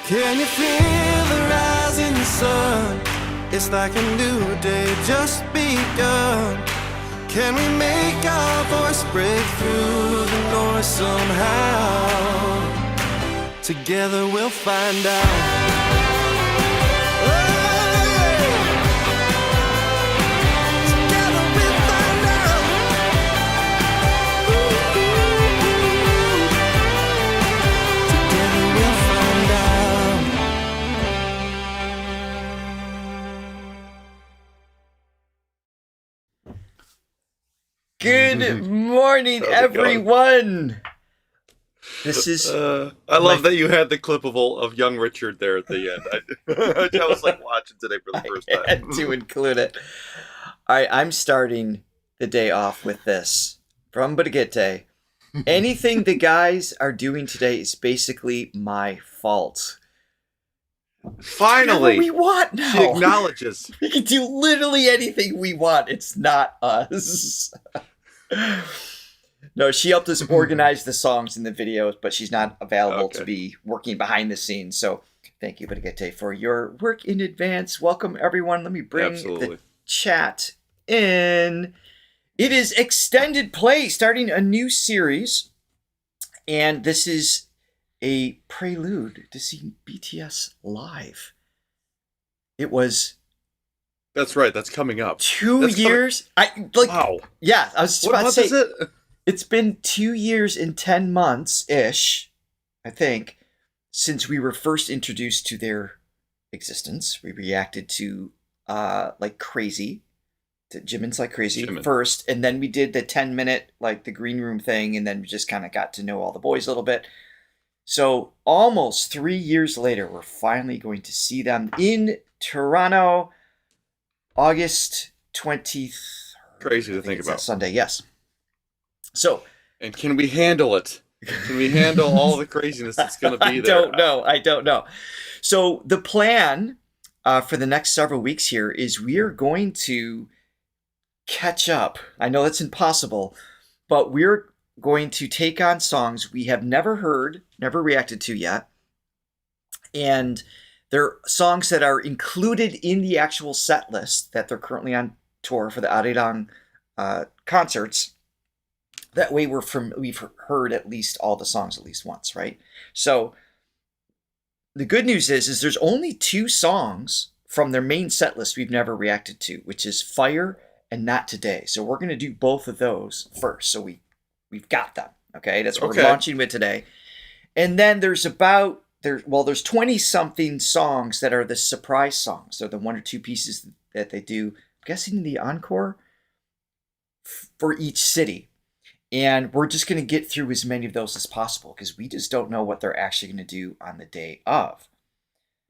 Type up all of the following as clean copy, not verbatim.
Can you feel the rising sun? It's like a new day just begun. Can we make our voice break through the noise somehow? Together we'll find out. Good morning, everyone. This is. I love that you had the clip of young Richard there at the end. I was like watching today for the first time. I had to include it. All right, I'm starting the day off with this from Budagete. Anything the guys are doing today is basically my fault. Finally, we want now. She acknowledges. We can do literally anything we want. It's not us. No, she helped us organize the songs and the videos, but she's not available to be working behind the scenes. So thank you, Budagete, for your work in advance. Welcome, everyone. Let me bring the chat in. It is Extended Play, starting a new series. And this is a prelude to seeing BTS live. It was... That's right. That's coming up. 2 years. Wow. Yeah, I was about to say. What month is it? It's been 2 years and 10 months-ish, I think, since we were first introduced to their existence. We reacted to Like Crazy, to Jimin's Like Crazy first, and then we did the 10-minute, like, the green room thing, and then we just kind of got to know all the boys a little bit. So almost 3 years later, we're finally going to see them in Toronto, August 23rd. Crazy to think about. Sunday, yes. So, and can we handle it? Can we handle all the craziness that's going to be there? I don't know. So the plan for the next several weeks here is we are going to catch up. I know that's impossible, but we're going to take on songs we have never heard, never reacted to yet. And they're songs that are included in the actual set list that they're currently on tour for the Arirang concerts. That way we've heard at least all the songs at least once, right? So the good news is there's only 2 songs from their main set list we've never reacted to, which is Fire and Not Today. So we're going to do both of those first. So we've got them, okay? That's what we're launching with today. And then there's 20-something songs that are the surprise songs. They're the 1 or 2 pieces that they do, I'm guessing the encore, for each city. And we're just going to get through as many of those as possible because we just don't know what they're actually going to do on the day of.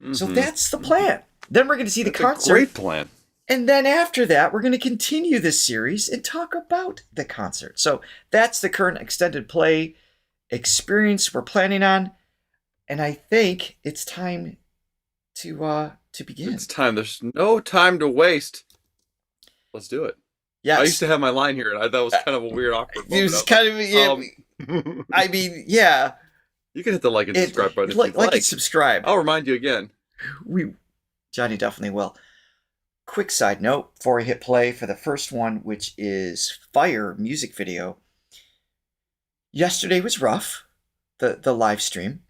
Mm-hmm. So that's the plan. Then we're going to see the concert. Great plan. And then after that, we're going to continue this series and talk about the concert. So that's the current Extended Play experience we're planning on. And I think it's time to begin. It's time. There's no time to waste. Let's do it. Yes. I used to have my line here, and I thought it was kind of a weird, awkward moment. It was kind of, I mean, yeah. You can hit the like and subscribe button if you'd like and subscribe. I'll remind you again. Johnny definitely will. Quick side note before I hit play for the first one, which is Fire music video. Yesterday was rough, the live stream.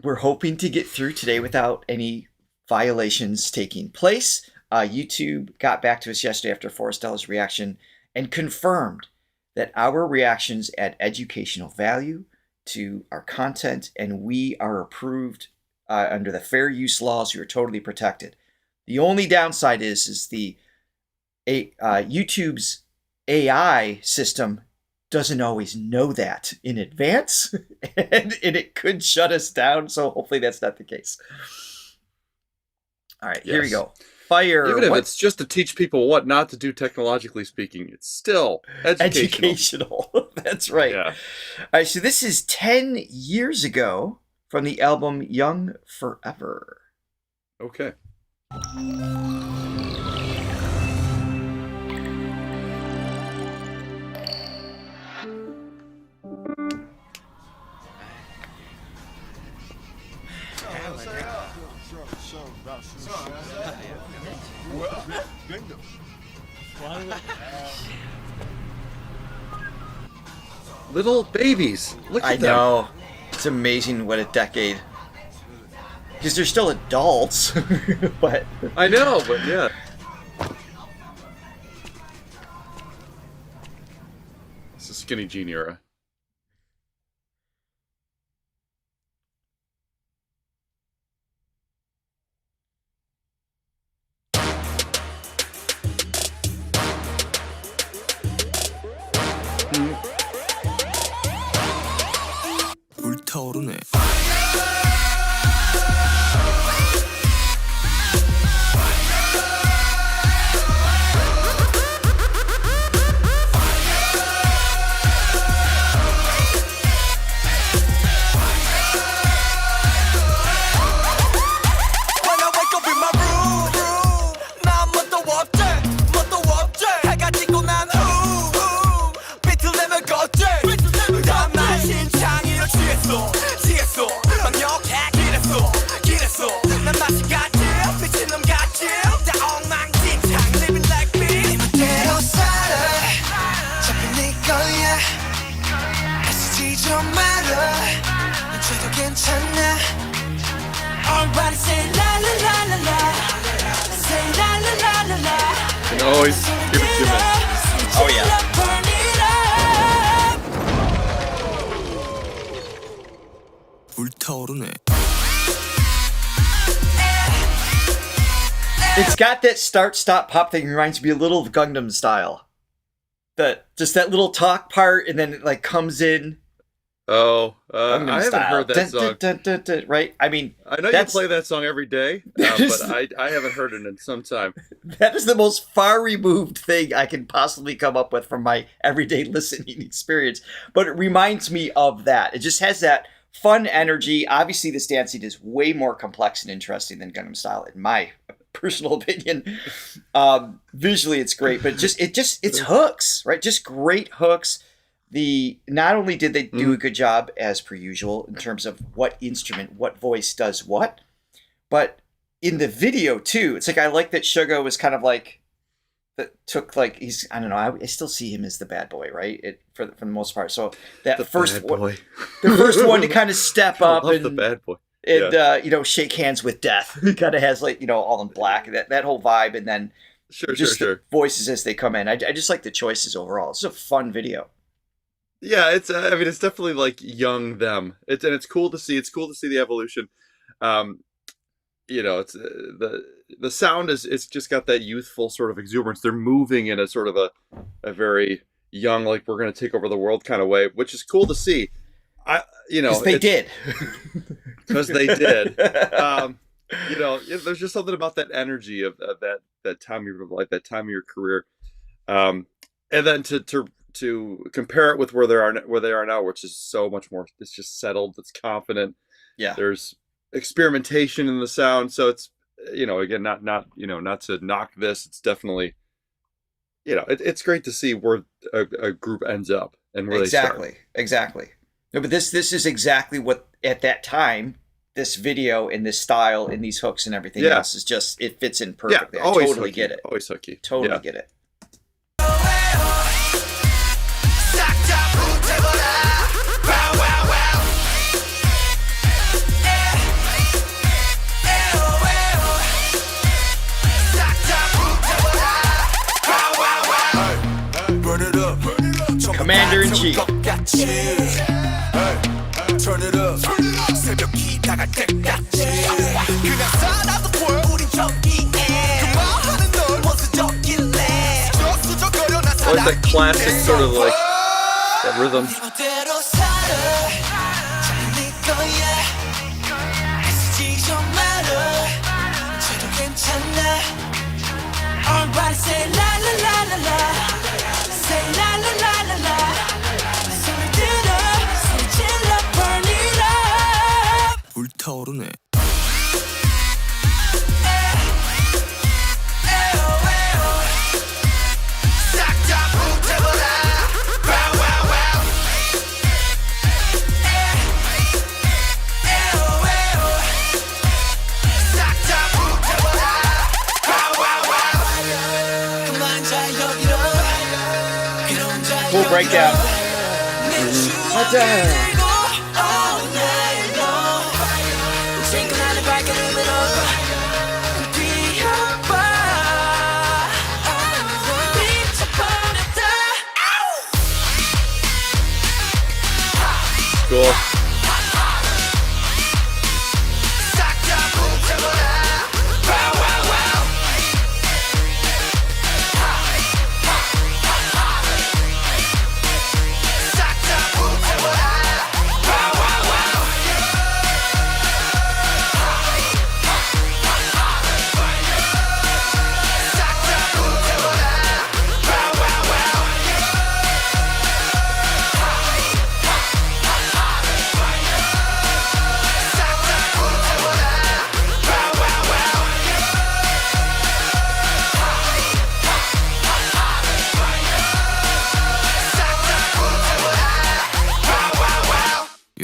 We're hoping to get through today without any violations taking place. YouTube got back to us yesterday after Forestella's reaction and confirmed that our reactions add educational value to our content, and we are approved under the fair use laws. You are totally protected. The only downside is the YouTube's AI system doesn't always know that in advance, and it could shut us down. So hopefully that's not the case. All right, Here we go. Fire. Even if it's just to teach people what not to do technologically speaking, it's still educational. That's right. Yeah. All right, so this is 10 years ago from the album Young Forever. Okay. Little babies. Look at I them. know. It's amazing what a decade. Because they're still adults, but I know, but yeah. It's a skinny jean era. 불타오르네. And always give it to me. oh yeah. 불타오르네. It's got that start-stop pop thing. Reminds me a little of Gangnam Style. Just that little talk part, and then it like comes in. Oh, Gangnam I haven't Style. heard that Dun, song. dun, dun, dun, right? I mean, I know you that's- play that song every day, That is- but I haven't heard it in some time. that is the most far removed thing I can possibly come up with from my everyday listening experience. But it reminds me of that. It just has that fun energy. Obviously, this dancing is way more complex and interesting than Gangnam Style, in my personal opinion. Visually, it's great, but it's hooks, right? Just great hooks. Not only did they do a good job as per usual in terms of what instrument, what voice does what, but in the video too. It's like I like that Suga was kind of like that took like he's I don't know I still see him as the bad boy, right? For the most part. So that The first bad one, boy. the first one to kind of step I up love and the bad boy. and shake hands with death. He kind of has like all in black that whole vibe, and then Sure. the voices as they come in. I just like the choices overall. It's a fun video. Yeah, it's. I mean, it's definitely like young them. It's cool to see. It's cool to see the evolution. It's the sound is. It's just got that youthful sort of exuberance. They're moving in a sort of a very young, like we're going to take over the world kind of way, which is cool to see. Because they did. Because they did. There's just something about that energy of that time of your life, that time of your career, and then to compare it with where they are now, which is so much more. It's just settled. It's confident. Yeah. There's experimentation in the sound, so it's again not to knock this. It's definitely it's great to see where a group ends up and where they start. Exactly. No, but this is exactly what at that time. This video and this style and these hooks and everything else is just it fits in perfectly. Yeah, I always totally hooky, get it. Always hooky. Totally get it. Commander in Chief. Turn it up. 새벽이 다갈 때까지. 그냥 살아도 우린 저기에. 그만하는 널 원수적일래. 저수저거려 나 Always that classic sort of like that rhythm. 이대로 살아. 잘네 거야. 애쓰지 좀 말아. 저도 괜찮아. Everybody say la la la la la. Say la la la la la. 소리 들어. 소리 질러 burn it up. 불타오르네. breakdown. Cool.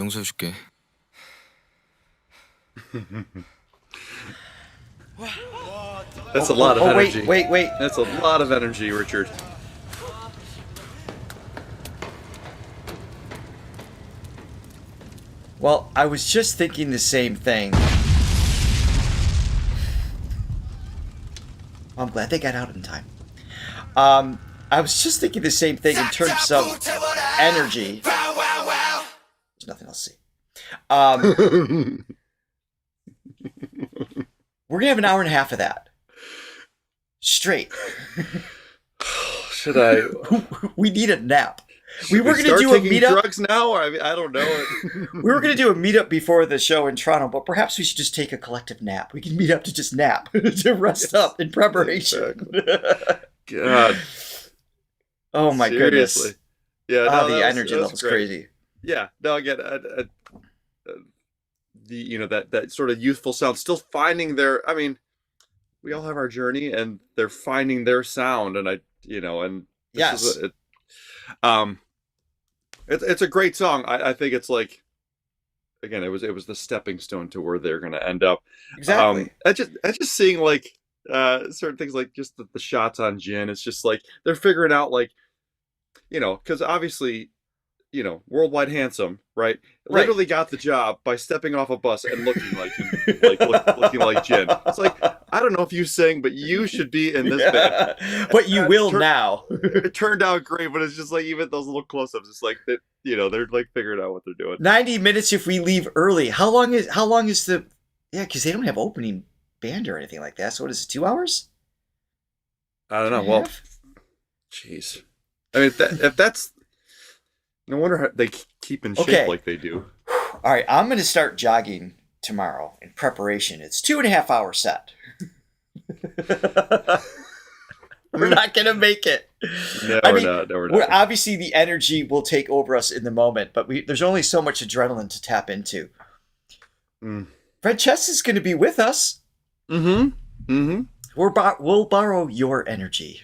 용서해줄게. That's a lot of energy. Wait. That's a lot of energy, Richard. Well, I was just thinking the same thing. I'm glad they got out in time. I was just thinking the same thing in terms of energy. There's nothing else to see. We're gonna have an hour and a half of that straight. Should I? We need a nap. We Should were gonna do a taking meetup. drugs now? I mean, I don't know. We were gonna do a meetup before the show in Toronto, but perhaps we should just take a collective nap. We can meet up to just nap to rest up in preparation. God. Oh my Seriously. goodness. Yeah. No, The energy level's great. crazy. Yeah. No, again, that sort of youthful sound, still finding their. I mean, we all have our journey, and they're finding their sound, and Yes. It's a great song. I think it's like, again, it was the stepping stone to where they're going to end up. Exactly. I just seeing like certain things, like just the shots on Jin. It's just like they're figuring out, like, because obviously, worldwide handsome, right? Literally got the job by stepping off a bus and looking like him, looking like Jin. It's like, I don't know if you sing, but you should be in this band. But you will now. It turned out great, but it's just like, even those little close-ups, it's like that, they're like figuring out what they're doing. 90 minutes if we leave early. How long is the? Yeah, because they don't have opening band or anything like that. So what is it? 2 hours? I don't know. Well, jeez. I mean, if that's, no wonder how they keep in shape like they do. All right, I'm going to start jogging tomorrow in preparation. It's 2.5 hour set. We're not going to make it. No, we're not. Obviously, the energy will take over us in the moment, but there's only so much adrenaline to tap into. Fred Chess is going to be with us. We'll borrow your energy.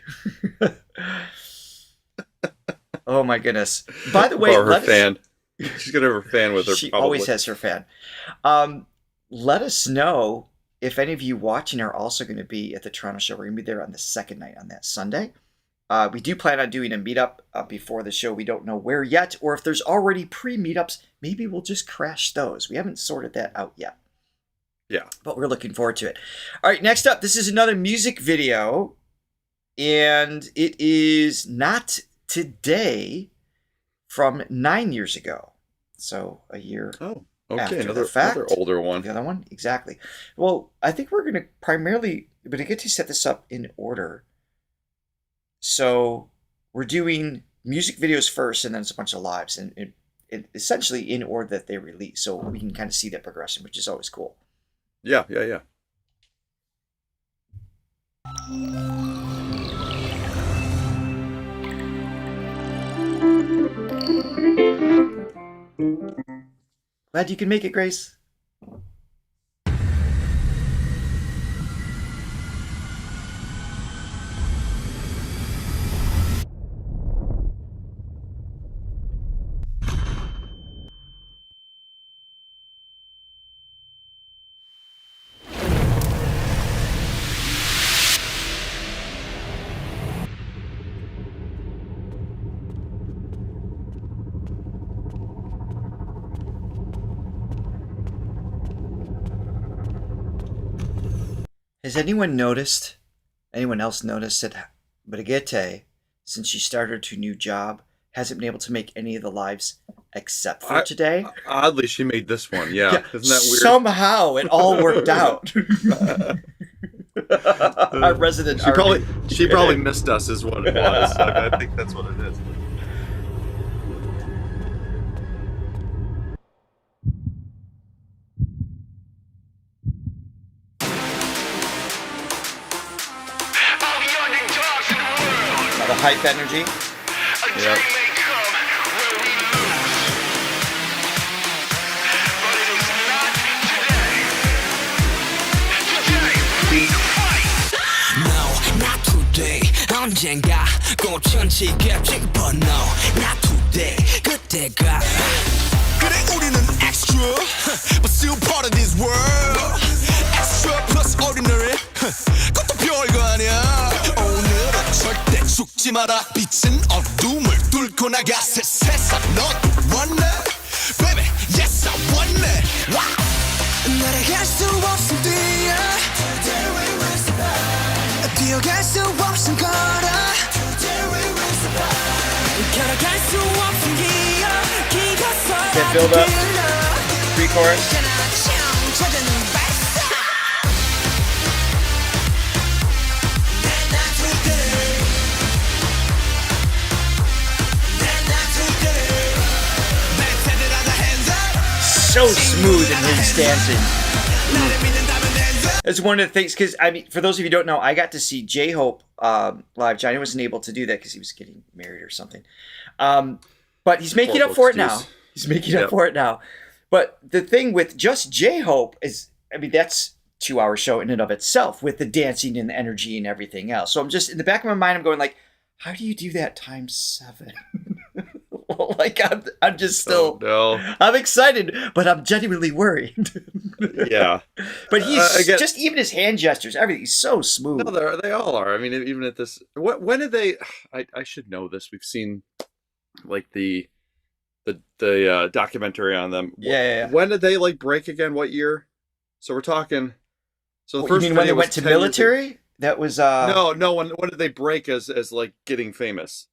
Oh my goodness! By the way, her fan. She's gonna have her fan with her. She probably. always has her fan. Let us know if any of you watching are also going to be at the Toronto show. We're going to be there on the second night on that Sunday. We do plan on doing a meetup before the show. We don't know where yet, or if there's already pre-meetups, maybe we'll just crash those. We haven't sorted that out yet. Yeah, but we're looking forward to it. All right, next up, this is another music video, and it is Not Today from 9 years ago. So a year after another, the fact. another older one. The other one, exactly. Well, I think we're going to primarily, but I get to set this up in order. So we're doing music videos first, and then it's a bunch of lives, and essentially in order that they release, so we can kind of see that progression, which is always cool. Yeah. Glad you can make it, Grace. Has anyone else noticed that Brigitte, since she started her new job, hasn't been able to make any of the lives except for today? Oddly, she made this one. Yeah. Isn't that weird? Somehow it all worked out. Our resident She probably missed us is what it was. I think that's what it is. The hype energy. Yeah. Not today. 언젠가 꽃천지겠지, but no, not today. 그때가 그래 우리는 extra, but still part of this world. Extra plus ordinary. 그것도 별거 아니야. 오늘은 절대 죽지 마라. 빛은 어둠을 뚫고 나가 새 세상 넌 원해, baby. Yes, I want it. Wow. 날아갈 수 없음 뛰어. Today we will survive. 뛰어갈 수 없음 걸어. Today we will survive. 걸어갈 수 없음 기어. 기가 That build up. Pre-chorus. So smooth in his dancing. That's one of the things, because I mean, for those of you who don't know, I got to see J-Hope live. Johnny wasn't able to do that because he was getting married or something. But he's making up for it now. He's making up for it now. But the thing with just J-Hope is, I mean, that's a 2-hour show in and of itself with the dancing and the energy and everything else. So I'm just, in the back of my mind, I'm going like, how do you do that times 7? Like, I'm just still, I'm excited, but I'm genuinely worried. Yeah. But he's just, even his hand gestures, everything's so smooth. No, they all are. I mean, even at this, when did they, I should know this. We've seen like the documentary on them. Yeah. When did they like break again? What year? So we're talking. So the You first mean when they video went was to 10 years military? That was No. When did they break as like getting famous?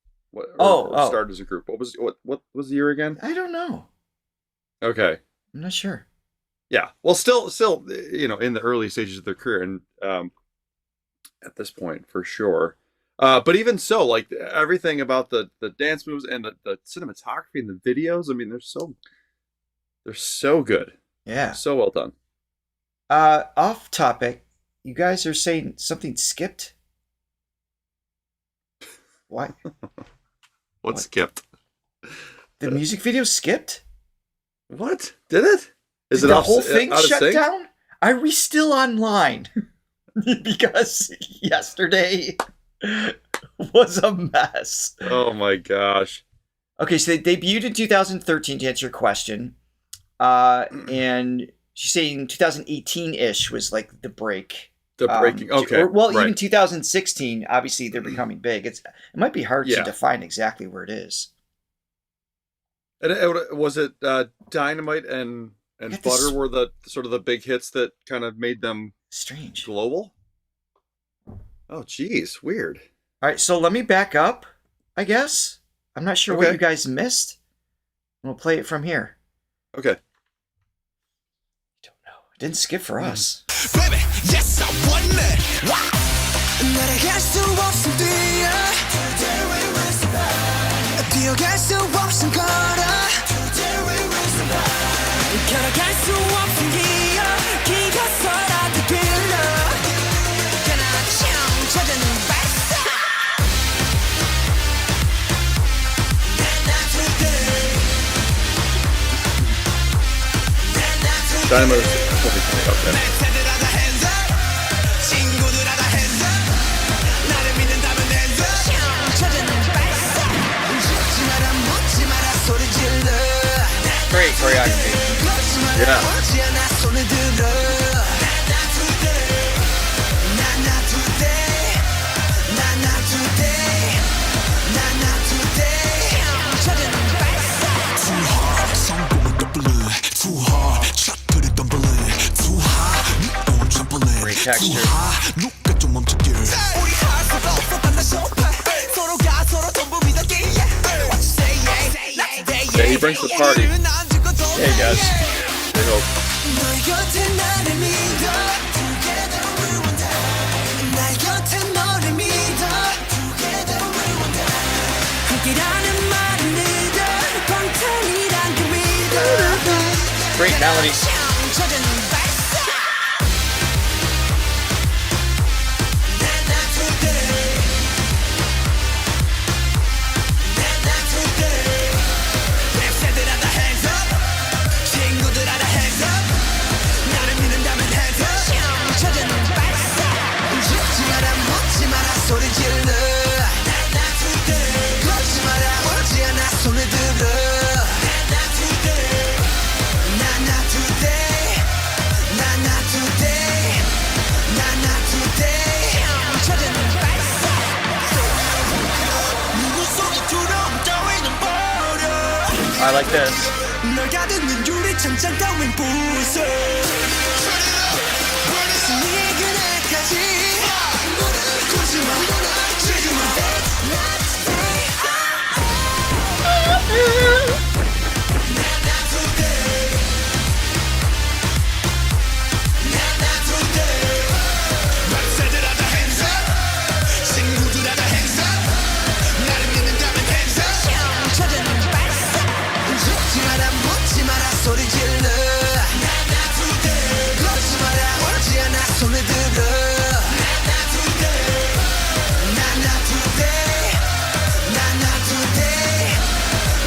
Or start as a group? What was the year again? I don't know. Okay. I'm not sure. Yeah. Well, still, in the early stages of their career, and at this point, for sure. But even so, like everything about the dance moves and the cinematography and the videos, I mean, they're so good. Yeah. So well done. Off topic, you guys are saying something skipped? Why? What skipped? The music video skipped? What? Did it? Is Did it the whole thing shut sync? down? Are we still online? Because yesterday was a mess. Oh my gosh. Okay, so they debuted in 2013 to answer your question. And she's saying 2018-ish was like the break. The breaking. Okay. Even 2016, obviously they're becoming big. It might be hard to define exactly where it is. And was it Dynamite and Butter were the sort of the big hits that kind of made them strange global? Oh, geez, weird. All right, so let me back up, I guess. I'm not sure what you guys missed. We'll play it from here. Okay. Don't know. It didn't skip for us. Baby, yes, I want it. Wow. 날아갈 수 없음 뛰어. Today we will survive. 뛰어갈 수 없음 걸어. Today we will survive. 걸어갈 수 없음 기어. 기가 서라도 길러. 그나참 찾아는 발사. Not today. Dynamite was okay. Great choreography. Yeah. Great texture. 누가 좀 멈춰길 우리 할 수가 없어 달라 쇼파 서로가 서로 전부 믿었기에 What you say Yeah, he brings the party. There he goes. They hope. 널 곁에 나를 믿어 Together we will die 날 곁에 너를 믿어 Together we will die 함께라는 말을 믿어 방탄이란 그 믿어 Great melodies. 젖은 발사 나나 today 나나 today 랩새들아 다 hands up 친구들아 다 hands up 나를 믿는다면 hands up 젖은 발사 죽지 마라 묻지 마라 소리 질러 나나 today 걷지 마라 울지 않아 손을 들어 나나 today 나나 today 나나 today 나나 today 젖은 발사 누구 속에 두려움 따위는 버려 I like this. 널 가두는 유리창장 따윈 부숴 승리의 그날까지 굳지마 지지마 나나 today 나나 today 맘새들아 다 hands up 친구들아 다 hands up 나를 믿는다면 hands up 젖은 발사 죽지 마라 묻지 마라 소리 질러 나나 today 걷지 마라 울지 않아 손을 들어 나나 today 나나 today 나나 today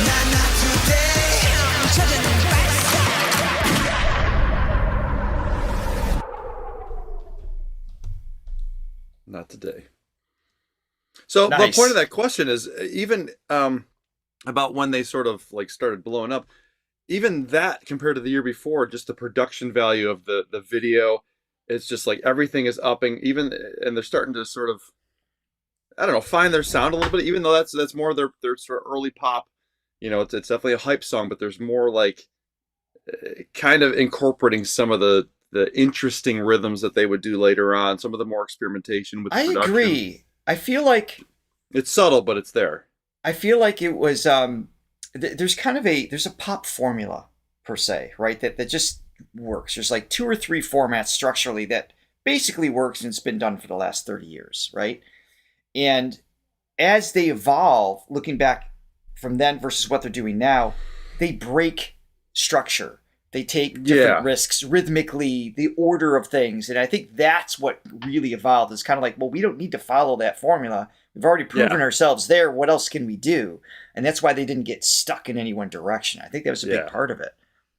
나나 today 젖은 발사 Not today. So the Nice. point of that question is even about when they sort of like started blowing up, even that compared to the year before, just the production value of the video, it's just like everything is upping, even, and they're starting to sort of, I don't know, find their sound a little bit, even though that's more their sort of early pop. You know, it's definitely a hype song, but there's more like kind of incorporating some of the interesting rhythms that they would do later on, some of the more experimentation with the I production. agree. I feel like It's subtle, but it's there. it was there's kind of there's a pop formula per se, right? That just works. There's like 2 or 3 formats structurally that basically works, and it's been done for the last 30 years, right? And as they evolve, looking back from then versus what they're doing now, they break structure. They take different risks rhythmically, the order of things. And I think that's what really evolved. Is kind of like, well, we don't need to follow that formula. We've already proven ourselves there. What else can we do? And that's why they didn't get stuck in any one direction. I think that was a big part of it.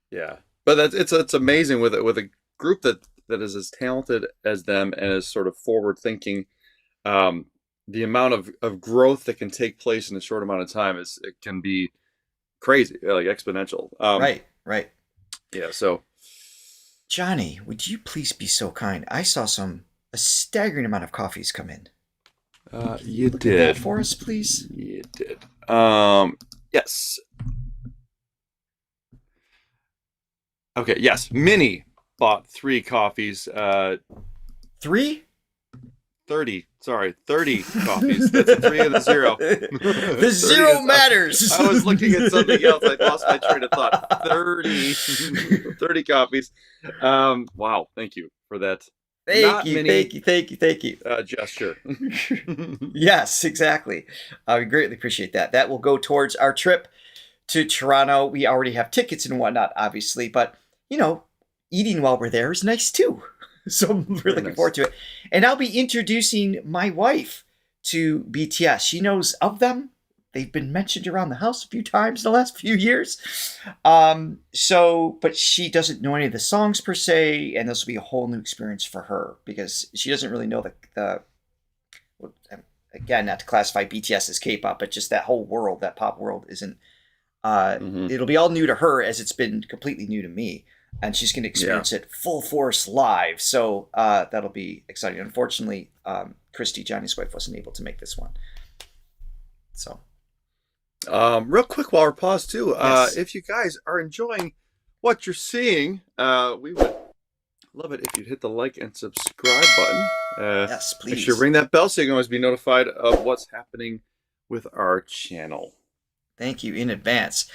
Yeah, but it's amazing with a group that is as talented as them and is sort of forward thinking. The amount of growth that can take place in a short amount of time it can be crazy, like exponential. Right. Yeah. So, Johnny, would you please be so kind? I saw a staggering amount of coffees come in. you Look at that for us, please. You did. Yes. Okay. Yes. Minnie bought 3 coffees. 3? 30. Sorry, 30 coffees. That's a 3 and a 0. The 30 zero is- matters. I was looking at something else. I lost my train of thought. 30 copies. Wow. Thank you for that. Not many- Thank you. Gesture. Yes, exactly. We greatly appreciate that. That will go towards our trip to Toronto. We already have tickets and whatnot, obviously, but eating while we're there is nice too. So I'm really looking nice. forward to it. And I'll be introducing my wife to BTS. She knows of them. They've been mentioned around the house a few times in the last few years. But she doesn't know any of the songs per se, and this will be a whole new experience for her because she doesn't really know again, not to classify BTS as K-pop, but just that whole world, that pop world isn't, it'll be all new to her as it's been completely new to me. And she's going to experience it full force live. So that'll be exciting. Unfortunately, Christy, Johnny's wife, wasn't able to make this one. So, real quick while we're paused too, Yes. if you guys are enjoying what you're seeing, we would love it if you'd hit the like and subscribe button. Yes, please. Make sure to ring that bell so you can always be notified of what's happening with our channel. Thank you in advance.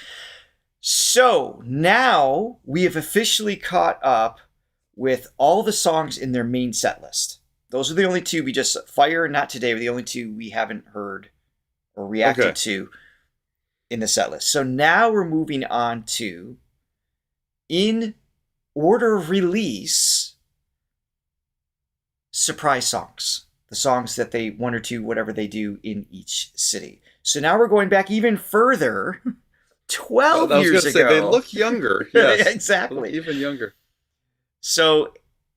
So now we have officially caught up with all the songs in their main set list. Those are the only two we just, Fire and Not Today, were the only two we haven't heard or reacted to in the set list. So now we're moving on to, in order of release, surprise songs. The songs that they, one or two, whatever they do in each city. So now we're going back even further, 12 years ago. Say, they look younger. Yes. Exactly. Even younger. So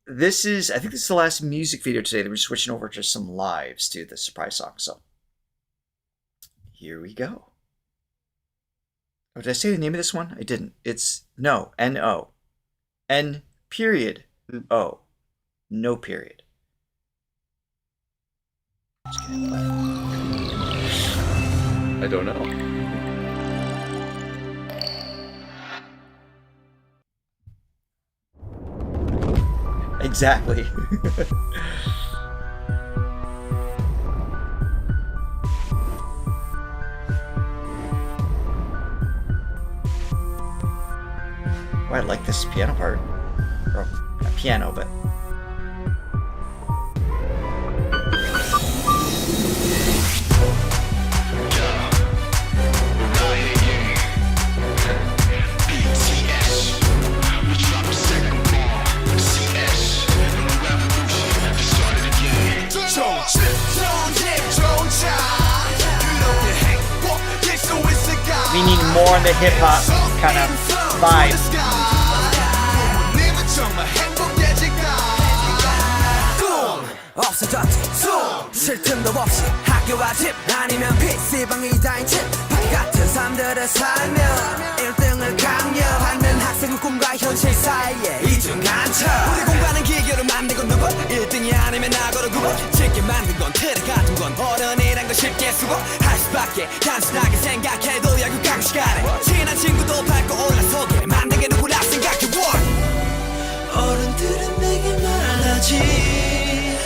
this is, I think this is the last music video today. We're switching over to some lives to the surprise song. So here we go. Oh, did I say the name of this one? I didn't. It's No, N-O. N period O. No period. I don't know. Exactly. Oh, I like this piano part. Or not piano, but we need more on the hip hop kind of vibe. 없어졌지 쉴 틈도 없이 학교와 집 아니면 PC방이다인 집 파티 같은 삶들을 살며 1등을 강요하는 학생의 꿈과 현실 사이에 이중간첩 우리 공부하는 기교를 만들고 누구 1등이 아니면 나고를 구분 쉽게 만든 건 틀에 같은 건 어른이란 걸 쉽게 쓰고 할 수밖에 단순하게 생각해도 야구 강 시간에 친한 친구도 밟고 올라서게 만들게 누구라 생각해 어른들은 내게 말하지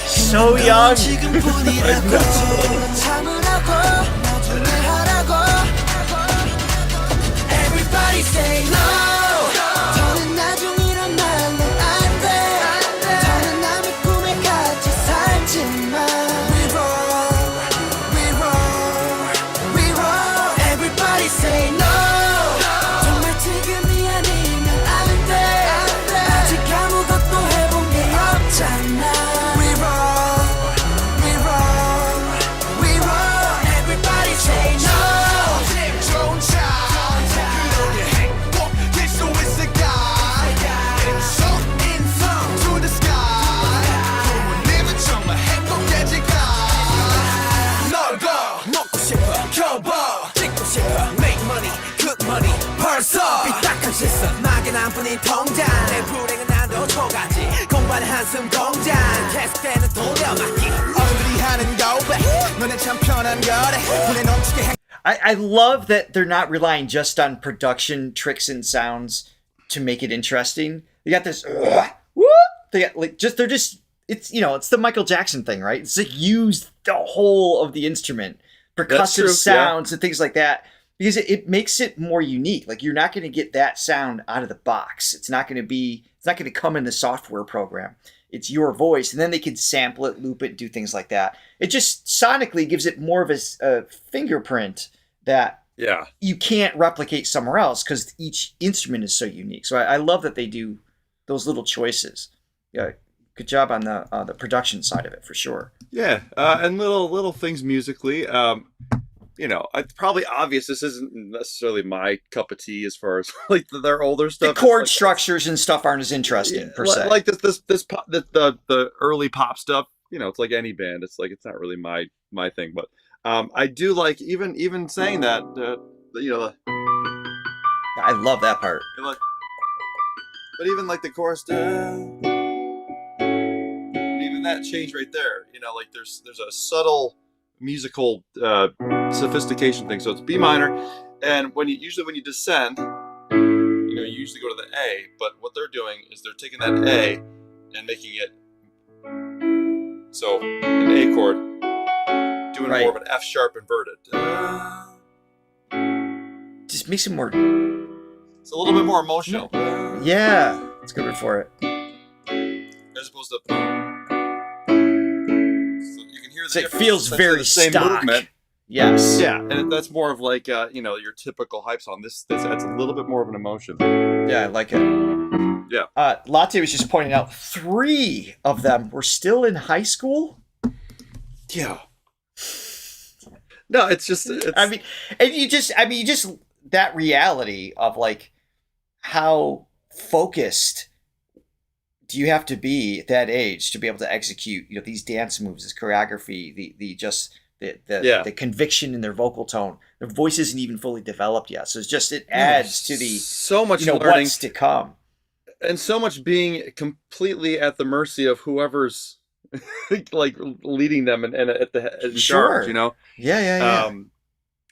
So young. Everybody say no. 더는 나중이란 말로 안 돼. 더는 남의 꿈에 같이 살지만 We roll, we roll, we roll. Everybody say no. 정말 지금이 아니면 안 돼. 아직 아무것도 해본 게 없잖아. 막연한 뿐인 통장 내 불행은 난도 초가지 공부하는 한숨 공장 계속되는 돌려막기 어른들이 하는 고백 너네 참 편한 거래 분에 넘치게 해 I love that they're not relying just on production tricks and sounds to make it interesting. They got this they got like they're just it's it's the Michael Jackson thing, right? It's like use the whole of the instrument, percussive sounds and things like that. Because it makes it more unique. Like you're not going to get that sound out of the box. It's not going to come in the software program. It's your voice. And then they can sample it, loop it, do things like that. It just sonically gives it more of a fingerprint that you can't replicate somewhere else because each instrument is so unique. So I love that they do those little choices. Yeah, good job on the production side of it for sure. Yeah, and little things musically. It's probably obvious this isn't necessarily my cup of tea as far as like their older stuff. The chord structures and stuff aren't as interesting per se. Like this pop, the early pop stuff. It's like any band. It's like it's not really my thing. But I do like even saying that. I love that part. But even like the chorus, even that change right there. Like there's a subtle musical sophistication thing. So it's B minor, and when you descend, you usually go to the A. But what they're doing is they're taking that A and making it so an A chord, doing Right. more of an F sharp inverted. Just makes it more. It's a little bit more emotional, Yeah, it's a good word for it. as opposed to. So you can hear So the it feels difference. very the same stock. movement. Yes. Yeah, and that's more of like your typical hype song. This adds a little bit more of an emotion. Yeah, I like it. Yeah. Latte was just pointing out 3 of them were still in high school. Yeah. No, it's just. It's, I mean, you just that reality of like how focused do you have to be at that age to be able to execute these dance moves, this choreography, the conviction in their vocal tone. Their voice isn't even fully developed yet, so it adds to the so much learning what's to come, and so much being completely at the mercy of whoever's like leading them and at the in charge. Yeah.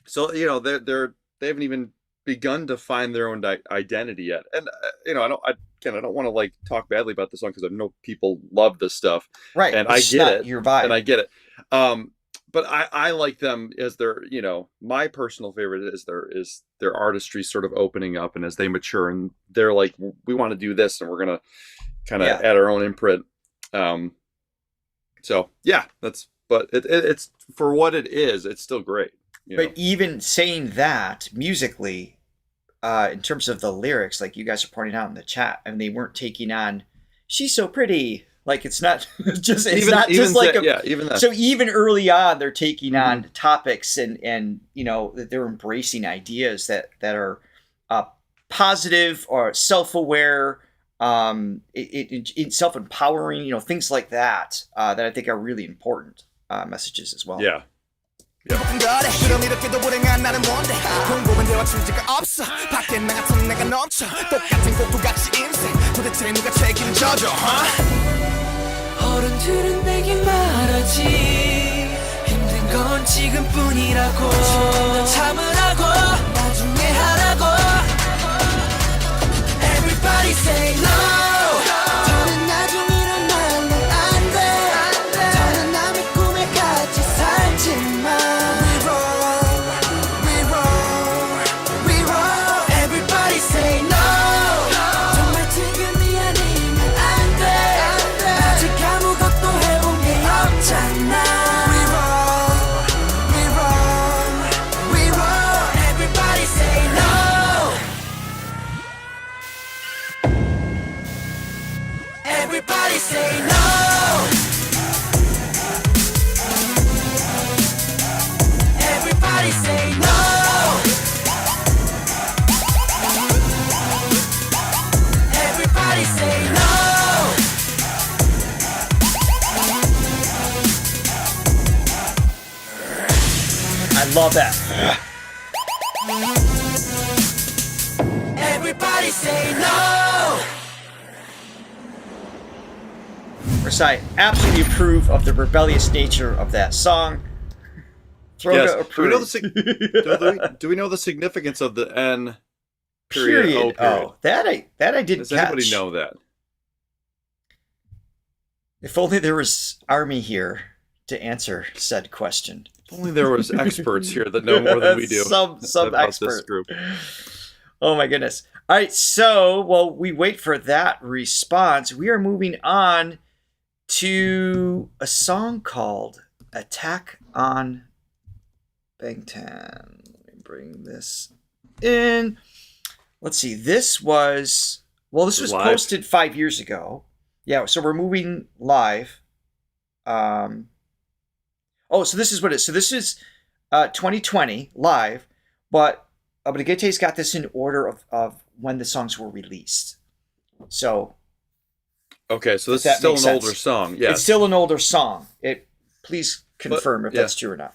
So they haven't even begun to find their own identity yet, and I don't want to like talk badly about this song because I know people love this stuff, Right, and it's I get not it, your vibe. and I get it. But I like them as their, my personal favorite is their artistry sort of opening up, and as they mature and they're like, we want to do this and we're gonna kind of add our own imprint. So yeah, but it's for what it is, it's still great. But even saying that musically, in terms of the lyrics, like you guys are pointing out in the chat, and they weren't taking on "she's so pretty." Like it's not just even that. So even early on, they're taking on topics and that they're embracing ideas that are positive or self-aware, self-empowering, things like that that I think are really important messages as well. Yeah. 그럼 이렇게도 불행한 나는 뭔데 궁금한 대화 취지가 없어 밖에 나같은 내가 넘쳐 똑같은 꼭두같이 인생 도대체 누가 책임져줘 어른들은 내게 말하지 힘든 건 지금뿐이라고 좀 참으라고 나중에 하라고 Everybody say no 더는 나중이란 말로 안돼 더는 남의 꿈에 같이 살지만 Everybody say no. Everybody say no. Everybody say no. I love that. Everybody say no. I absolutely approve of the rebellious nature of that song. Throga approves. Do we know the significance of the N period? O period? Oh, that I didn't Does catch. anybody know that? If only there was Army here to answer said question. If only there was experts here that know more than we do. Some about expert. this group. Oh my goodness. All right, so while we wait for that response, we are moving on to a song called Attack on Bangtan. Let me bring this in. Let's see. This was live. Posted 5 years ago. Yeah, so we're moving live. So this is what it is. So this is 2020 live, but Abrigate's got this in order of when the songs were released. So okay, so this is still an older song. Yeah, it's still an older song. Please confirm if that's true or not.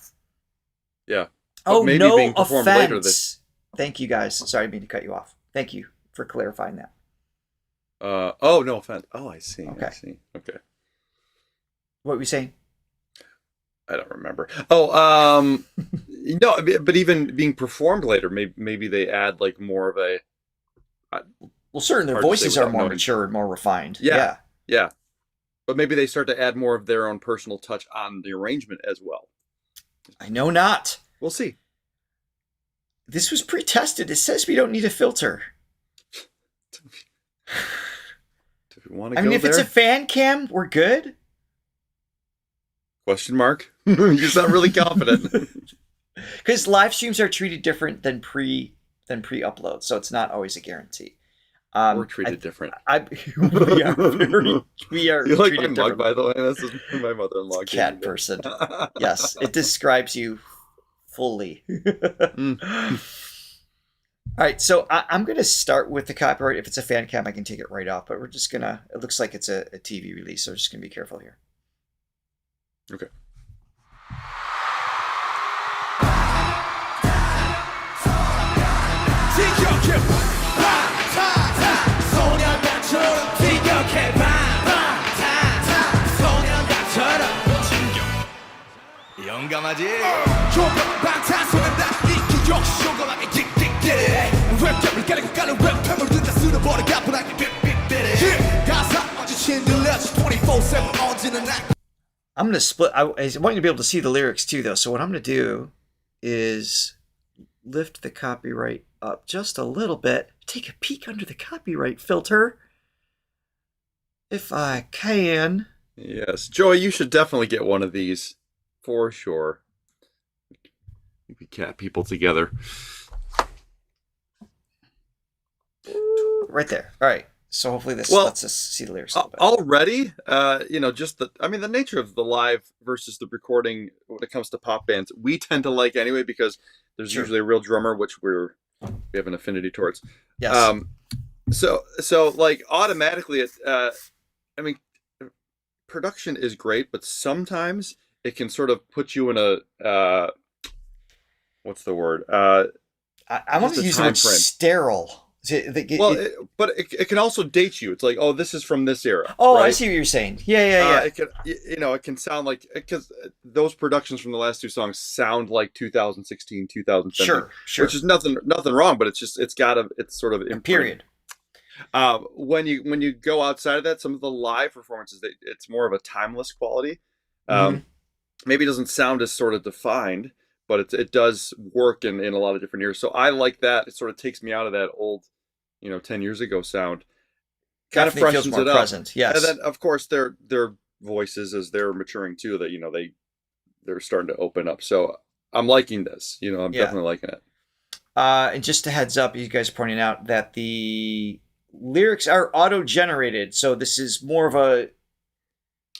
Yeah. Oh, maybe no being performed later offense. Thank you, guys. Sorry, I didn't mean to cut you off. Thank you for clarifying that. Oh, no offense. Oh, I see. Okay. I see. Okay. What were we saying? I don't remember. Oh, no, but even being performed later, maybe they add like more of a. Well, certainly their Hard to say voices are without more knowing. mature and more refined. Yeah. but maybe they start to add more of their own personal touch on the arrangement as well. I know not. We'll see. This was pre-tested. It says we don't need a filter. Do we want to I go mean, if there? it's a fan cam, we're good. Question mark? You sound really confident. Because live streams are treated different than pre-upload, so it's not always a guarantee. We're treated different. We are we are You like treated my mug, differently. by the way? This is my mother-in-law. Cat person. Yes, it describes you fully. All right, so I'm going to start with the copyright. If it's a fan cam, I can take it right off, but we're just going to, it looks like it's a TV release, so we're just going to be careful here. Okay. 용감하지 방탄 소년단 인기 역시 용감하게 틱틱대 랩잡을 가리고 까는 랩캠을 듣다 쓸어버려 가뿐하게 빅빅대래 가사 마주친 들려지 24/7 언제나 나 I'm going to split. I want you to be able to see the lyrics too, though. So what I'm going to do is lift the copyright up just a little bit. Take a peek under the copyright filter. If I can. Yes. Joey, you should definitely get one of these. For sure. We cat people together. Right there. All right. So hopefully this lets us see the lyrics a little bit. Already, just the nature of the live versus the recording when it comes to pop bands, we tend to like anyway because there's usually a real drummer, which we have an affinity towards. Yes. So like automatically, production is great, but sometimes it can sort of put you in a what's the word? I want to use the word sterile. But it can also date you. It's like, oh, this is from this era. Oh, right? I see what you're saying. Yeah. It can, it can sound like, because those productions from the last two songs sound like 2016, 2017. Sure. Which is nothing wrong, but it's sort of a period. When you go outside of that, some of the live performances, it's more of a timeless quality. Maybe it doesn't sound as sort of defined, but it does work in a lot of different eras. So I like that. It sort of takes me out of that old, 10 years ago sound. Kind of freshens it up. Present, yes. And then of course their voices as they're maturing too, that they're starting to open up. So I'm liking this. I'm definitely liking it. And just a heads up, you guys are pointing out that the lyrics are auto-generated, so this is more of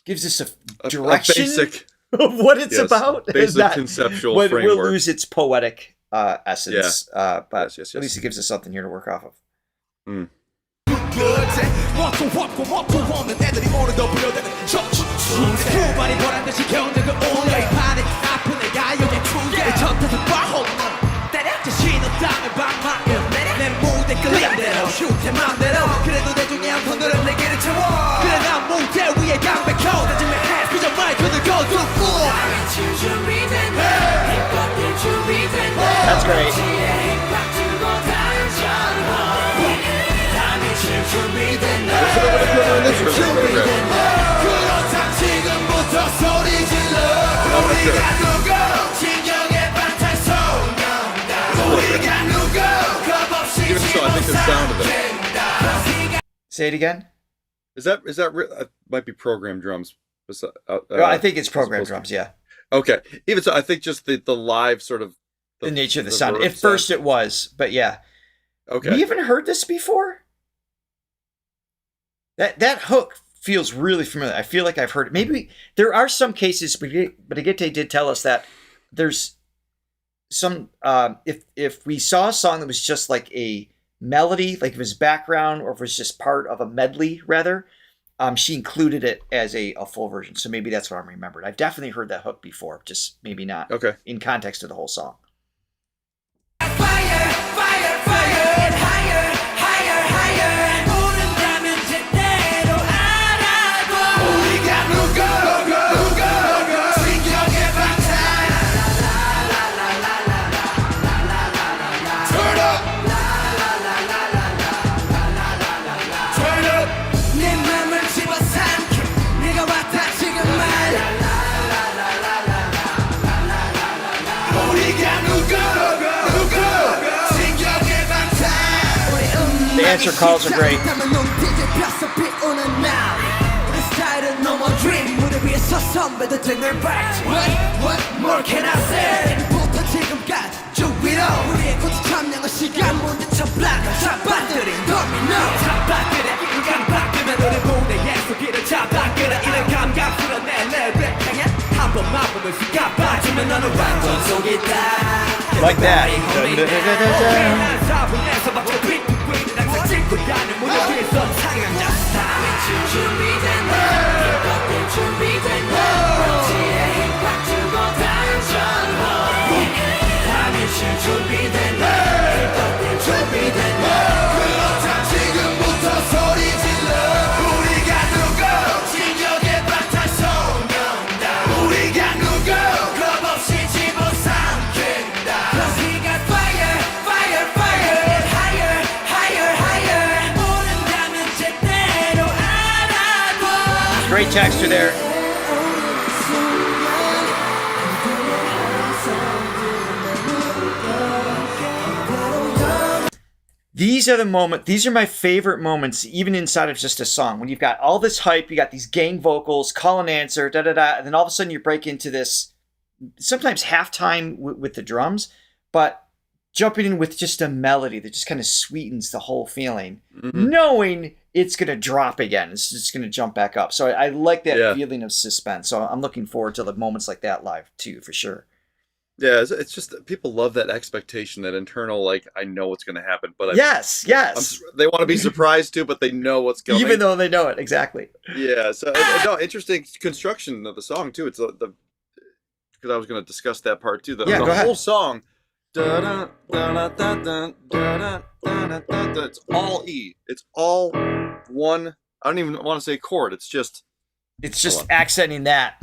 gives us a direction. A basic of what it's about. Basic conceptual framework. We'll lose its poetic essence, but yes. at least it gives us something here to work off of. That's great. Even so, I think the sound of it. Say it again. Is that might be programmed drums? I think it's programmed drums. Yeah. Okay. Even so, I think just the live sort of the nature of the sound. At first, it was, but yeah. Okay. We haven't heard this before. That hook feels really familiar. I feel like I've heard it. Maybe there are some cases, but Agate did tell us that there's some. If we saw a song that was just like a melody, like it was background, or if it was just part of a medley, rather, she included it as a full version. So maybe that's what I'm remembered. I've definitely heard that hook before, just maybe not in context of the whole song. answer calls are great. What more can I say? 우리의 꽃이 참량한 시간 모두 잡아들인 도미노 잡아들여 깜빡이면 우리 무대에서 길을 잡아끌어 이런 감각 풀어내 내 랩향에 한 번만 보면 수가 빠지면 너는 완전 속이다. Like that. 난 사분에서 막고 빅빅빅 항상 찍고 가는 무대 위에서 상향자 스타일 준비됐나 이것들 준비됐나 지에 힘꽉 주고 단전호 준비됐나 이것들 준비됐나 그렇다 지금부터 소리 질러 우리가 누구 진격의 방탄소년단 우리가 누구 겁없이 집어삼킨다 Cause we got fire fire fire and higher higher higher 모른다면 제대로 알아둬. Great texture there. These are my favorite moments, even inside of just a song. When you've got all this hype, you got these gang vocals, call and answer, and then all of a sudden you break into this, sometimes halftime with the drums, but jumping in with just a melody that just kind of sweetens the whole feeling, knowing it's going to drop again. It's just going to jump back up. So I like that feeling of suspense. So I'm looking forward to the moments like that live too, for sure. Yeah, it's just that people love that expectation, that internal, like, I know what's going to happen, but yes. they want to be surprised too, but they know what's going. Even though they know it, exactly. Yeah, so no, interesting construction of the song too. It's because I was going to discuss that part too. The whole song, it's all E. It's all one. I don't even want to say chord. It's just accenting that.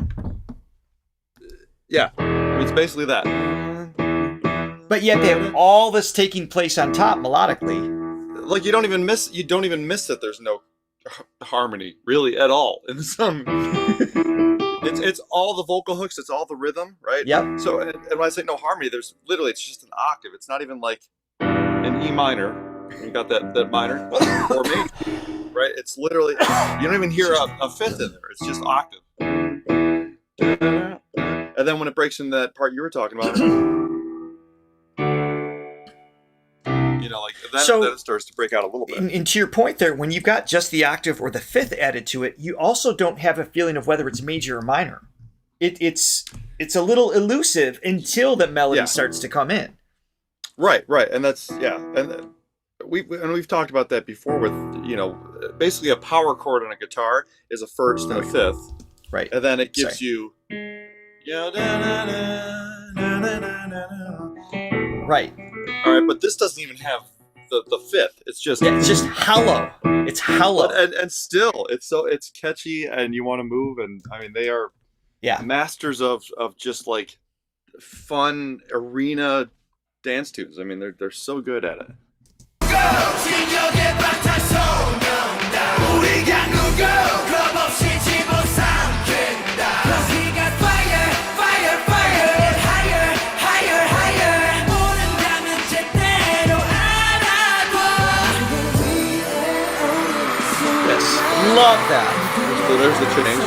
Yeah. It's basically that. But yet they have all this taking place on top melodically. Like you don't even miss that there's no harmony really at all in the song. it's all the vocal hooks, it's all the rhythm, right? Yep. So and when I say no harmony, there's literally, it's just an octave. It's not even like an E minor. You got that minor or major, right? It's literally, you don't even hear a fifth in there. It's just octave. And then when it breaks into that part you were talking about, like then it starts to break out a little bit. And to your point there, when you've got just the octave or the fifth added to it, you also don't have a feeling of whether it's major or minor. It's a little elusive until the melody starts to come in. Right, and that's and we've talked about that before with basically a power chord on a guitar is a first and a fifth, right, and then it gives you. Right. All right, but this doesn't even have the fifth. It's just hollow. It's hollow. And still, it's catchy, and you want to move. And I mean, they are masters of just like fun arena dance tunes. I mean, they're so good at it. Love that. So there's the change.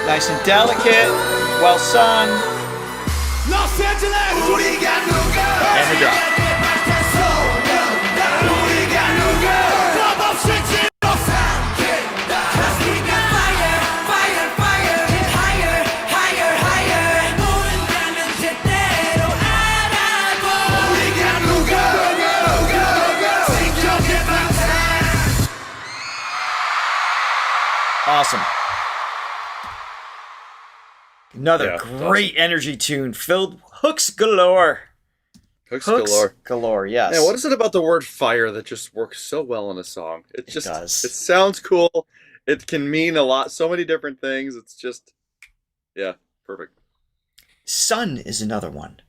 Nice and delicate, well sung. And the drop. Awesome. Another great energy tune filled hooks galore. Hooks galore. Galore, yes. Yeah, what is it about the word fire that just works so well in a song? It does. It sounds cool. It can mean a lot, so many different things. It's just, perfect. Sun is another one.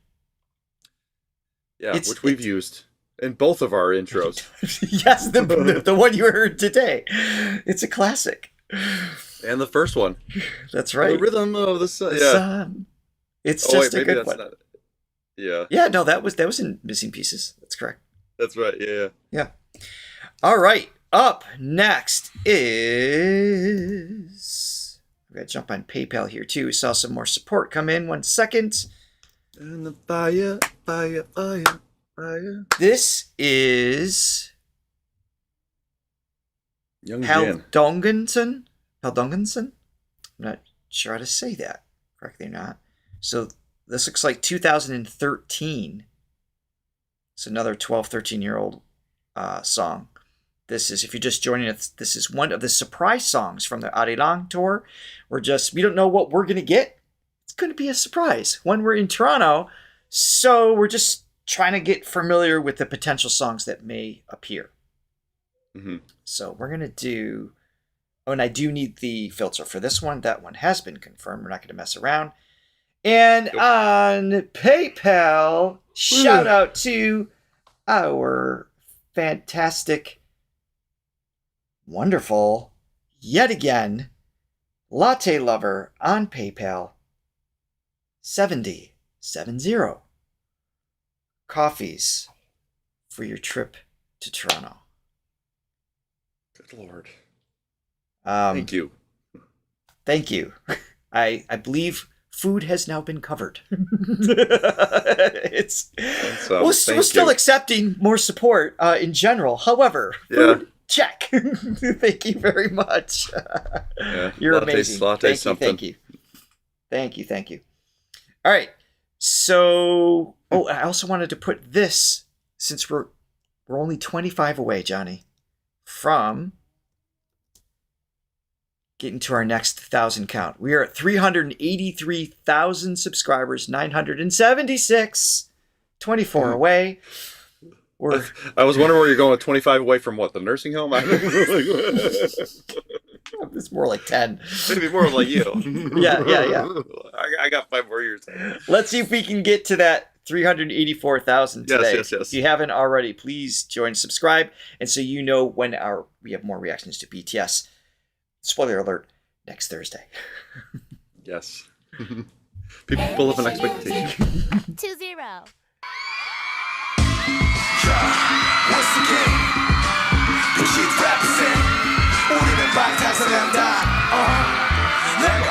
Yeah, which we've used in both of our intros. Yes, the one you heard today. It's a classic. And the first one. That's right. The rhythm of the sun. The Yeah. sun. It's Oh just wait, a maybe good that's one. not. Yeah, Yeah, no, that was in Missing Pieces. That's correct. that's right. Yeah. Yeah. All right. Up next is I'm gonna jump on PayPal here too. We saw some more support come in. 1 second. And the fire. This is Young Jan. Paldogangsan. Paldogangsan? I'm not sure how to say that correctly or not. So this looks like 2013. It's another 12, 13-year-old song. This is, if you're just joining us, this is one of the surprise songs from the Arirang tour. We don't know what we're going to get. It's going to be a surprise when we're in Toronto. So we're just trying to get familiar with the potential songs that may appear. Mm-hmm. So we're going to do... Oh, and I do need the filter for this one. That one has been confirmed. We're not going to mess around. And on PayPal, shout out to our fantastic, wonderful, yet again, latte lover on PayPal, 70 coffees for your trip to Toronto. Good Lord. Thank you. Thank you. I believe food has now been covered. We're still accepting more support in general. However, food, check. Thank you very much. You're amazing. Thank you. All right. So, I also wanted to put this, since we're only 25 away, Johnny, from getting to our next 1,000 count. We are at 383,000 subscribers, 976, 24 away. I was wondering where you're going with 25 away from what? The nursing home? It's more like 10. Maybe more like you. Yeah. I got 5 more years. Let's see if we can get to that 384,000 today. Yes. If you haven't already, please join, subscribe, and so you know when we have more reactions to BTS. Spoiler alert, next Thursday. Yes. People have an expectation. 2-0. Once again, push it represent. 우리는 방탄소년단. 내가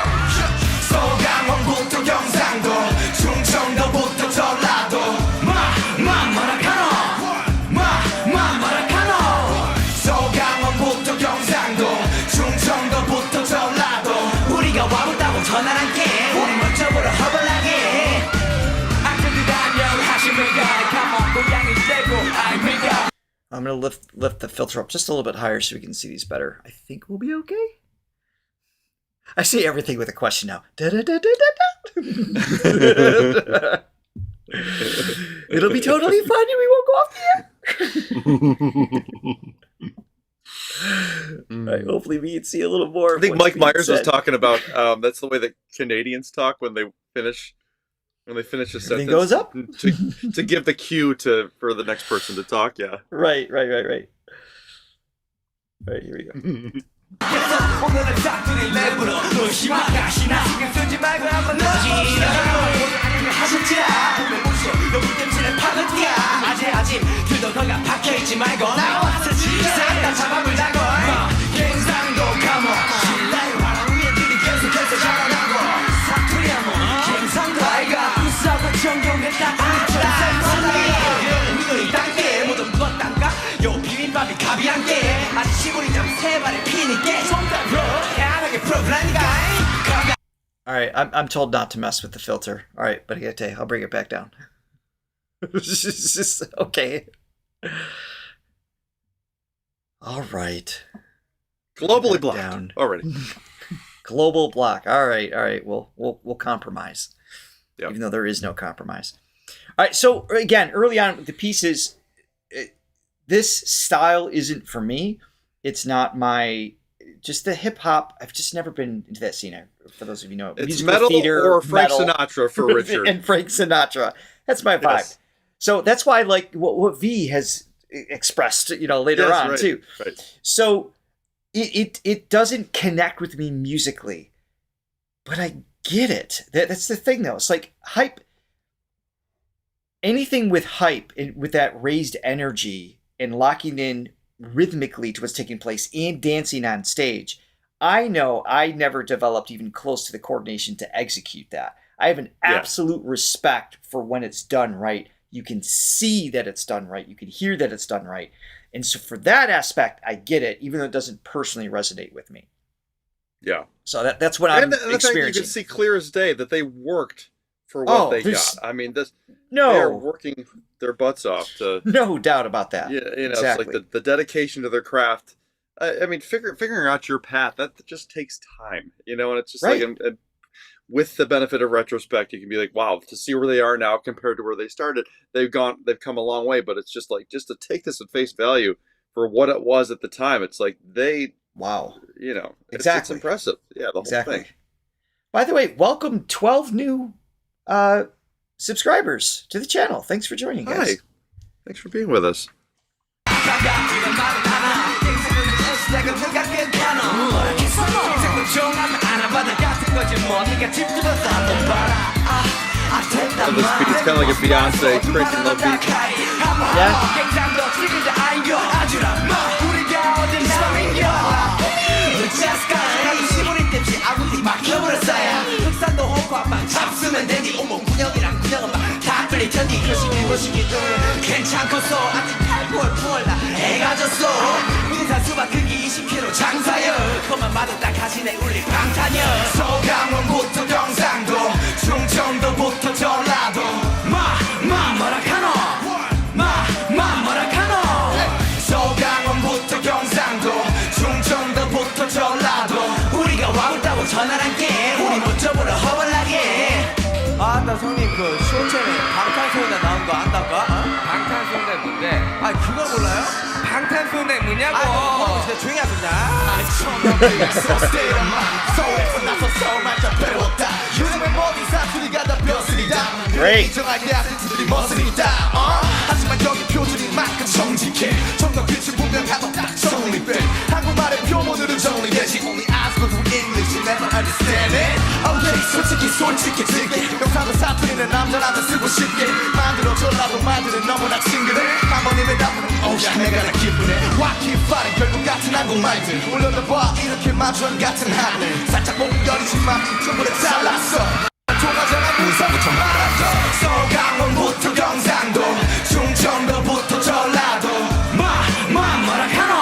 서강원부터 경상도, 충청도부터 전라도. 마라카노. 서강원부터 경상도, 충청도부터 전라도. 우리가 와봤다고 전환할게. 우리 먼저부터 허벌나게. 악들들 안녕하십니까. 감옥 고양이 되고 아닙니까. I'm going to lift the filter up just a little bit higher so we can see these better. I think we'll be okay. I see everything with a question now. It'll be totally fine and we won't go off the air. Right, hopefully we can see a little more. I think Mike Myers was talking about that's the way that Canadians talk when they finish a sentence. Everything goes up to give the cue for the next person to talk. Yeah. Right. All right, here we go. 오늘은 짝퉁이 랩으로 의심하다 신나 신경 쓰지 말고 한번 하셨지라 오늘 무쇼 너무 땜질에 파는띠야 아직 들더너가 박혀있지 말고 나와서 지상다 잡아물자고 갱상도 감옥 신라의 화랑 위에 들이 계속해서 자라나고 사투리야 뭐 갱상도 아이가 우수하고 정경했다 우리도 이 단계 모두 묻었단가 요 비빔밥이 갑이 한개 아직 시골이 세 발에 피니까 손가락으로 향하게 풀어보라니까. All right, I'm told not to mess with the filter. All right, but I'll bring it back down. Okay. All right. Globally blocked down. already. Global block. All right. We'll compromise. Yep. Even though there is no compromise. All right. So again, early on with the pieces, this style isn't for me. It's not just the hip hop. I've just never been into that scene. For those of you who know, It's metal theater, or Frank metal, Sinatra for Richard. and Frank Sinatra. That's my vibe. Yes. So that's why I like what V has expressed, later on right, too. Right. So it doesn't connect with me musically, but I get it. That's the thing, though. It's like hype. Anything with hype and with that raised energy and locking in rhythmically to what's taking place and dancing on stage, I know I never developed even close to the coordination to execute that. I have an absolute respect for when it's done right. You can see that it's done right. You can hear that it's done right. And so for that aspect, I get it, even though it doesn't personally resonate with me. Yeah. So that's what I'm the fact experiencing. you can see clear as day that they worked for what they got. I mean, they're working their butts off to. No doubt about that. Yeah, exactly. It's like the dedication to their craft. I mean, figuring out your path, that just takes time, and it's just right. like, and with the benefit of retrospect, you can be like, wow, to see where they are now compared to where they started, they've come a long way. But it's just like, just to take this at face value for what it was at the time, it's like wow, exactly. It's impressive. Yeah, the whole thing. By the way, welcome 12 new subscribers to the channel. Thanks for joining, guys. Hi. Thanks for being with us. And this beat's kind of like a Beyonce crazy love beat. 서강원부터 경상도 충청도부터 전라도 뭐라카노 서강원부터 경상도 충청도부터 전라도 우리가 와봤다고 전화할게 우리 못 접으러 허벌나게. 아따 형님 그 쇼챔에 방탄소년단 나온 거 안다까? 방탄소년단 뭔데? 아 그걸 몰라요? 방탄소년단 뭐냐고. 아 진짜 조용히 하자. Great. 하지만 여기 표준인 만큼 정직해 정답빛이 분명하고 딱 정립돼 한국말의 표본으로 정리되지 Only eyes go through English you never understand it Okay 솔직해질게 영상을 사투리는 남자라면 쓰고 싶게 만들어줘라도 말들은 너무나 친근해 한 번이면 답은 오야 내가 다 기쁘네 와키파는 결국 같은 한국말들 올려다봐 이렇게 마주한 같은 하늘 살짝 목을 여리지만 전부 다 잘랐어 통하잖아 문서부터 말았어 서강원부터 경상도 충청도부터 전라도 뭐라카노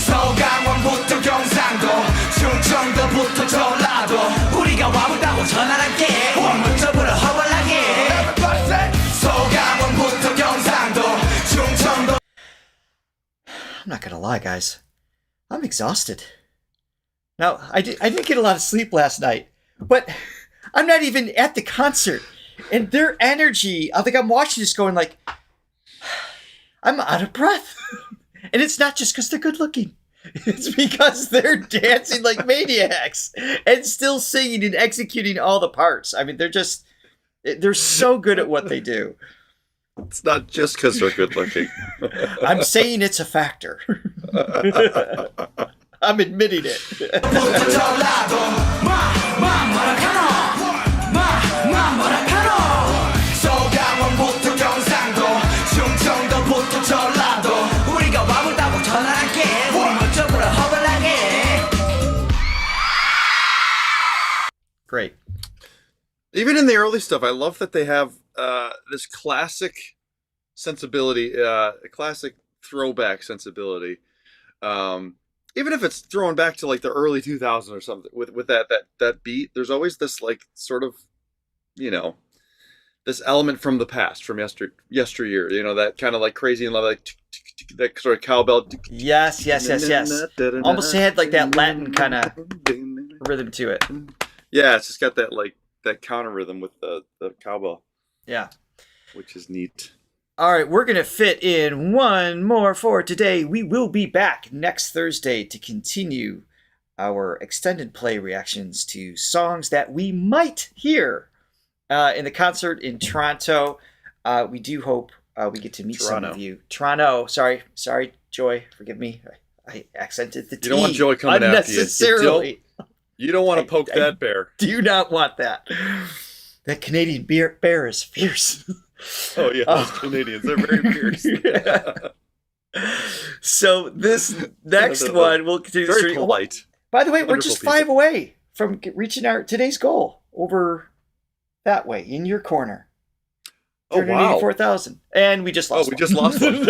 서강원부터 경상도 충청도부터 전라도 우리가 와보다고 전화할게 우리 못 접으러 허벌나게 서강원부터 경상도 충청도. I'm not gonna lie, guys. I'm exhausted. Now, I didn't get a lot of sleep last night, but I'm not even at the concert. And their energy, I think I'm watching this going like, I'm out of breath. And it's not just because they're good looking. It's because they're dancing like maniacs and still singing and executing all the parts. I mean, they're so good at what they do. It's not just because they're good looking. I'm saying it's a factor. I'm admitting it. 서강원부터 경상도 충청도부터 전라도 우리가 와보다고 전화할게 우리 못 접으러 허벌나게. Great. Even in the early stuff, I love that they have this classic sensibility, a classic throwback sensibility. Even if it's thrown back to like the early 2000s or something, with that beat, there's always this like sort of, this element from the past, from yesteryear. That kind of like crazy and love, like that sort of cowbell. Yes. Almost had like that Latin kind of rhythm to it. Yeah, it's just got that like that counter rhythm with the cowbell. Yeah, which is neat. All right, we're going to fit in one more for today. We will be back next Thursday to continue our extended play reactions to songs that we might hear in the concert in Toronto. We do hope we get to meet some of you. Toronto, sorry, Joy, forgive me. I accented the T. You don't want Joy coming after you. Unnecessarily. You don't want to poke that bear. Do not want that. That Canadian bear is fierce. Oh yeah, those Canadians, they're very fierce. So this next one will continue. Very polite. By the way, we're Wonderful just 5 people. away from reaching our today's goal over that way in your corner. Oh wow! 4,000, and we just lost. Oh, we just lost one.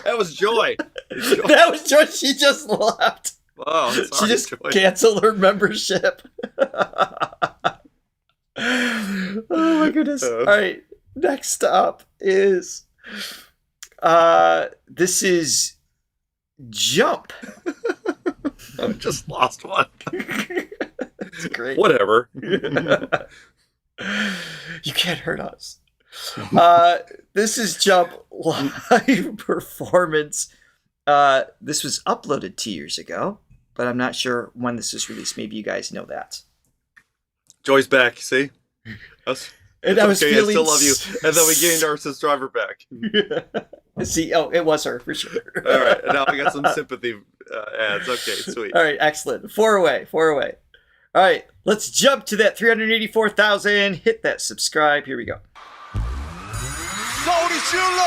That was Joy. That was Joy. She just left. Oh, sorry, She just Joy. canceled her membership. Oh my goodness. All right. Next up is this is Jump. I just lost one. It's great. Whatever. You can't hurt us. This is Jump live performance. This was uploaded 2 years ago, but I'm not sure when this was released. Maybe you guys know that. Joy's back. See, us. And I was okay, feeling I still love you. And then we gained our subscriber back. See, it was her for sure. All right, and now we got some sympathy ads. Okay, sweet. All right, excellent. 4 away. All right, let's jump to that 384,000. Hit that subscribe. Here we go. 소리 질러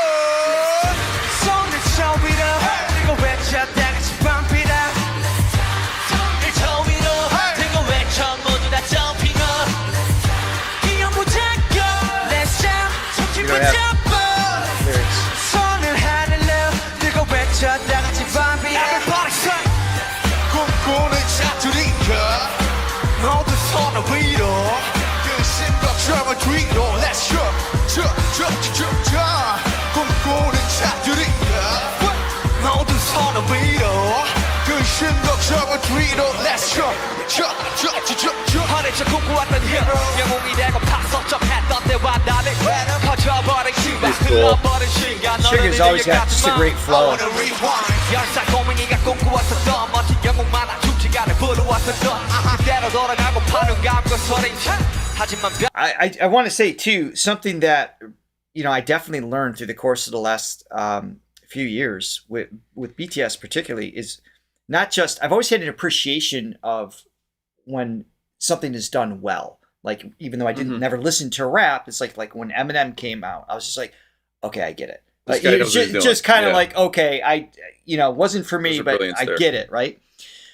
손을 쳐밀어 이거 외쳐 다같이 펌피다 손을 쳐밀어 이거 외쳐 모두 다 점핑어 이형 무작정 Let's jump 손짓 붙잡아 손을 하늘로 이거 외쳐 다같이 펌피다 Everybody say 꿈꾸는 자투리가 모두 손을 위로 그 심각함을 뒤로 Let's jump 꿈꾸는 자들이야 모두 손을 위로 그 심각함을 뒤로 Let's jump 허리쳐 꿈꾸었던 hero 영웅이 되고 파석점했던 때와 다른 퍼져버린 시간 흘러버린 시간 Sugar's always got just a great flow. 열살 고민이가 꿈꾸었었던 멋진 영웅만한 죽지가를 부르웠었던 그대로 돌아가고 파는 감고 소리쳐 하지만 I want to say too something that I definitely learned through the course of the last few years with BTS particularly is not just I've always had an appreciation of when something is done well. Like even though I didn't never listen to rap, it's like when Eminem came out, I was just like, okay, I get it. Like it's just kind of like okay, I wasn't for me, but I get it, right?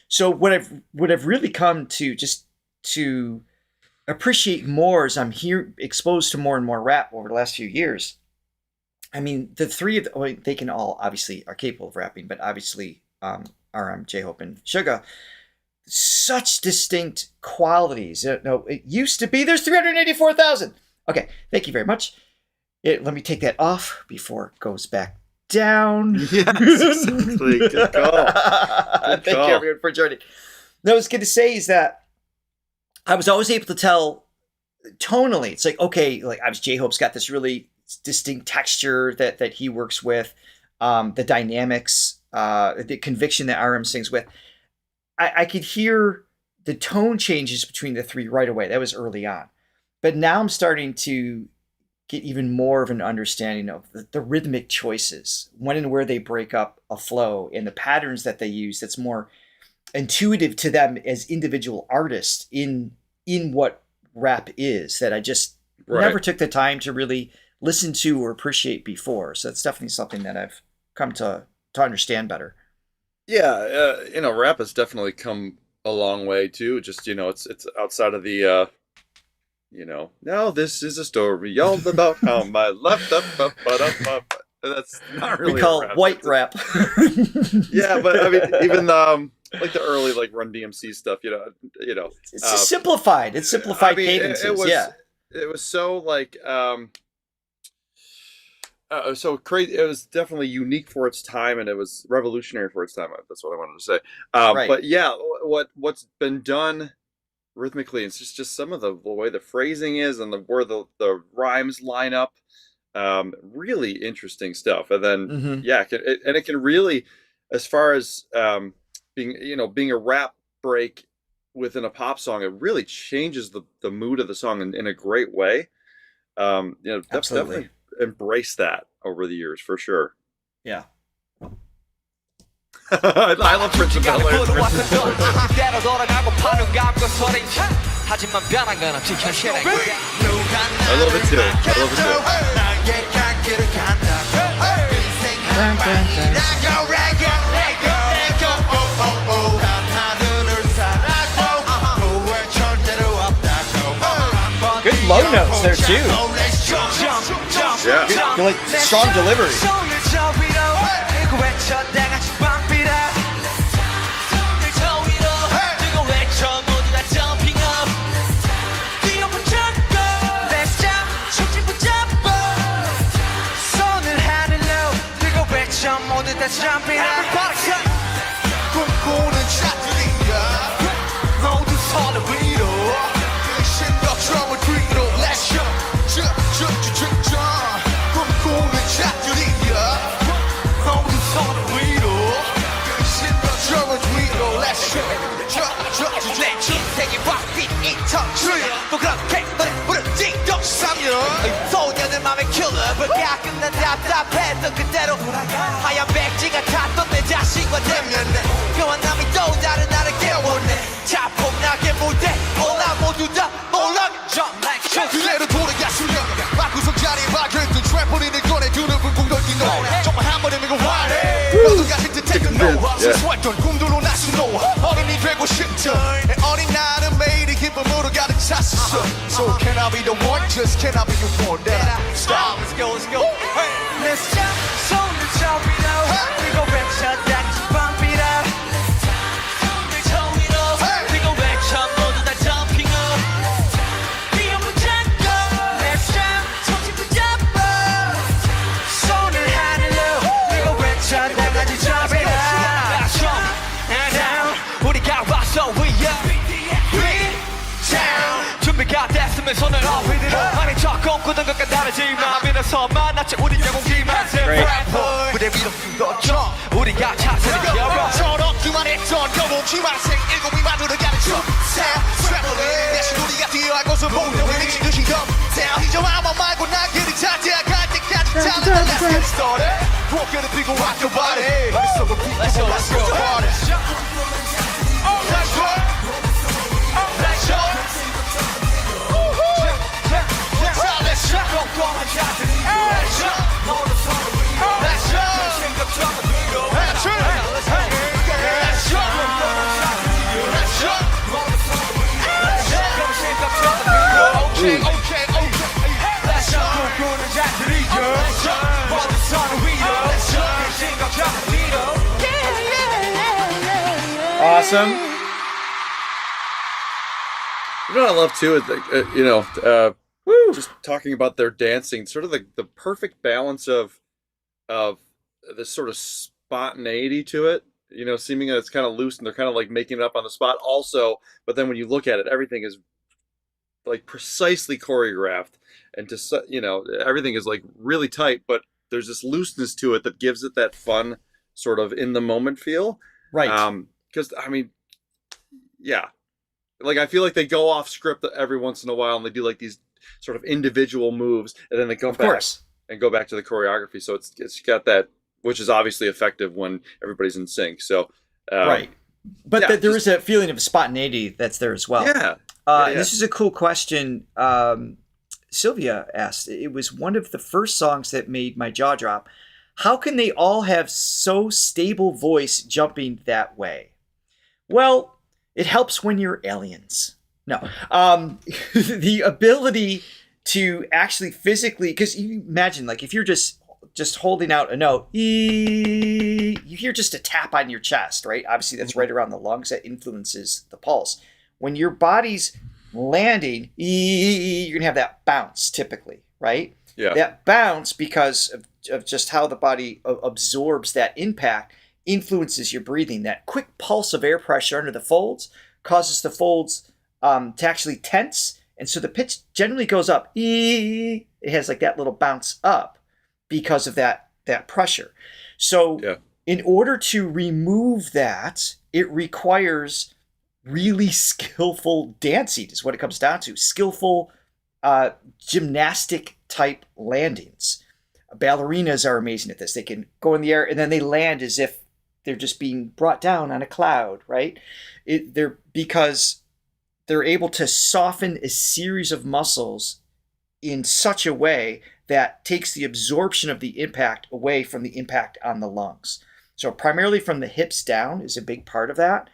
So what I've really come to just to appreciate more as I'm here exposed to more and more rap over the last few years. I mean, the three of them, they can all obviously are capable of rapping, but obviously RM, J-Hope, and Suga, such distinct qualities. No, it used to be there's 384,000. Okay, thank you very much. Let me take that off before it goes back down. Yes, exactly. Good call. Thank you everyone for joining. What I was going to say is that I was always able to tell tonally. It's like, okay, like J-Hope's got this really distinct texture that he works with, the dynamics, the conviction that RM sings with. I could hear the tone changes between the three right away. That was early on. But now I'm starting to get even more of an understanding of the rhythmic choices, when and where they break up a flow, and the patterns that they use that's more intuitive to them as individual artists in what rap is, that I just never took the time to really listen to or appreciate before. So it's definitely something that I've come to understand better. Yeah, rap has definitely come a long way too. Just it's outside of the now this is a story all about how my life that's not really we call it white rap. Yeah, but I mean even like the early like Run DMC stuff, it's just simplified. It's simplified cadences. It was so like so crazy. It was definitely unique for its time, and it was revolutionary for its time. That's what I wanted to say. Right. But yeah, what's been done rhythmically, it's just some of the way the phrasing is and where the rhymes line up. Really interesting stuff. And then it can really, as far as being a rap break within a pop song, it really changes the mood of the song in a great way. Absolutely. Definitely embrace that over the years for sure. Yeah. I love Prince of Bel-Air. 그대로 돌아가고 파는 감고 소리쳐 하지만 변한 건 없지 현실의 I love it too. I love it too. Good low notes there too. Yeah. Good, like strong delivery. 손을 저 위로 들고 외쳐 다 같이 빰삐라 손을 저 위로 들고 외쳐 모두 다 jumping up 뛰어 붙잡고 Let's jump 손짓 붙잡고 손을 하늘로 들고 외쳐 모두 다 jumping up 꿈꾸는 자들이야 모두 손을 위로 신격처럼 뒤로 Let's jump 꿈꾸는 자들이야 모두 손을 위로 신격처럼 뒤로 Let's jump 내 인생이 왁빛 이터치 또 그렇게 노래 부르지 또 3년 소년의 맘에 킬러블 가끔 난 답답했던 그대로 하얀 백지가 탔던 내 자신과 대면해 묘한 남이 또 다른 나를 깨워내 자폭나게 무대 올라 모두 다 몰라 Jump like shit 그대로 돌아가 수련 막구석 자리에 박혀있던 트램폴린을 꺼내 두 눈을 붕 돌긴 너 정말 한 번에 밀고 화내 너도 같은 듯 take a no 수수했던 꿈들로 나선 너 어른이 되고 싶던 내 어린 나는 매일이 기쁨으로 가득 찼었어 So can I be the one just can I be your one that I stop Let's go let's go hey. Let's jump 손을 저 위로 들고 외쳐 다 같이 bump it up 손을 저 위로 들고 외쳐 모두 다 jumping up 뛰어 붙잡고 Let's jump 손짓 붙잡고 손을 하늘로 들고 외쳐 다 같이 jump it up Jump down 우리가 왔어 we up down 준비가 됐으면 손을 up 아니 저 꿈꾸던 것과 다르지만 믿어서 만났지 우리 영웅이만 무대 위로 쏟아져 우리가 차세를 열어 저렇기만 했던 영웅이만 생 일곱이 만들어가는 춤 트래블링 대신 우리가 뛰어야 곳을 보는 왜 미친 듯이 up down 이제 아무 말고 나 길이 차지할 때까지 달려 Let's get started 고개를 들고 rock your body Let's go let's go let's go party Oh let's go Oh let's go Let's go 꼼꼼한 자들이 Let's go Let's go 생각처럼 뒤로 Let's go Let's go Let's go 생각처럼 뒤로 Okay okay okay Let's go 꿈꾸는 자들이죠 Let's go 모두 손을 위로 Let's go 생각처럼 뒤로 Awesome. You know what I love too is just talking about their dancing, sort of the perfect balance of this sort of spontaneity to it. You know, seeming that it's kind of loose and they're kind of like making it up on the spot. Also, but then when you look at it, everything is like precisely choreographed, and everything is like really tight. But there's this looseness to it that gives it that fun sort of in the moment feel. Right. Because I mean, yeah, like I feel like they go off script every once in a while and they do like these sort of individual moves and then they go back and go back to the choreography. So it's got that, which is obviously effective when everybody's in sync. So right. But there is a feeling of spontaneity that's there as well. Yeah. This is a cool question. Sylvia asked. It was one of the first songs that made my jaw drop. How can they all have so stable voice jumping that way? Well, it helps when you're aliens. No. The ability to actually physically, because you imagine, like, if you're just holding out a note, you hear just a tap on your chest, right? Obviously, that's right around the lungs. That influences the pulse. When your body's landing, you're going to have that bounce typically, right? Yeah. That bounce, because of just how the body absorbs that impact, influences your breathing. That quick pulse of air pressure under the folds causes the folds to actually tense. And so the pitch generally goes up. It has like that little bounce up because of that pressure. So in order to remove that, it requires really skillful dancing is what it comes down to. Skillful gymnastic type landings. Ballerinas are amazing at this. They can go in the air and then they land as if they're just being brought down on a cloud, right? Because they're able to soften a series of muscles in such a way that takes the absorption of the impact away from the impact on the lungs. So primarily from the hips down is a big part of that.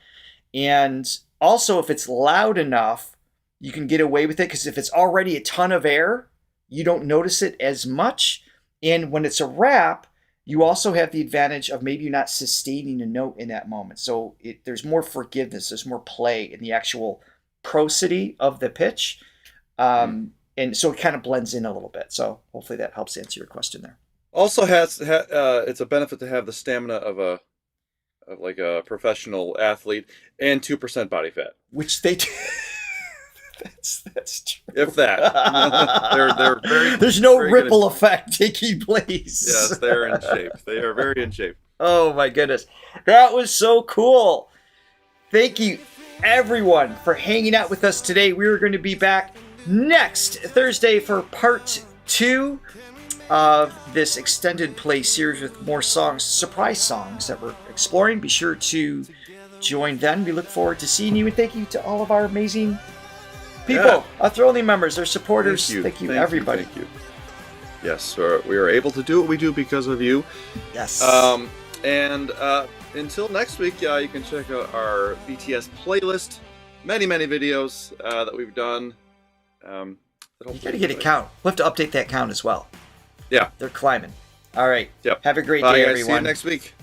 And also, if it's loud enough, you can get away with it, because if it's already a ton of air, you don't notice it as much. And when it's a rap, you also have the advantage of maybe you're not sustaining a note in that moment. So there's more forgiveness, there's more play in the actual prosody of the pitch. And so it kind of blends in a little bit. So hopefully that helps answer your question there. Also it's a benefit to have the stamina of a professional athlete and 2% body fat. Which they do. That's true. If that. they're very. There's no very ripple effect taking place. Yes, they're in shape. They are very in shape. Oh my goodness. That was so cool. Thank you everyone for hanging out with us today. We are going to be back next Thursday for part 2 of this extended play series with more songs, surprise songs that we're exploring. Be sure to join then. We look forward to seeing you, and thank you to all of our amazing people, our Throwing members, our supporters. Thank you everybody. Thank you. Yes, we are able to do what we do because of you. Yes. And until next week, you can check out our BTS playlist. Many videos that we've done. You gotta get a count. We'll have to update that count as well. Yeah. They're climbing. All right. Yep. Have a great Bye, day, guys. everyone. See you next week.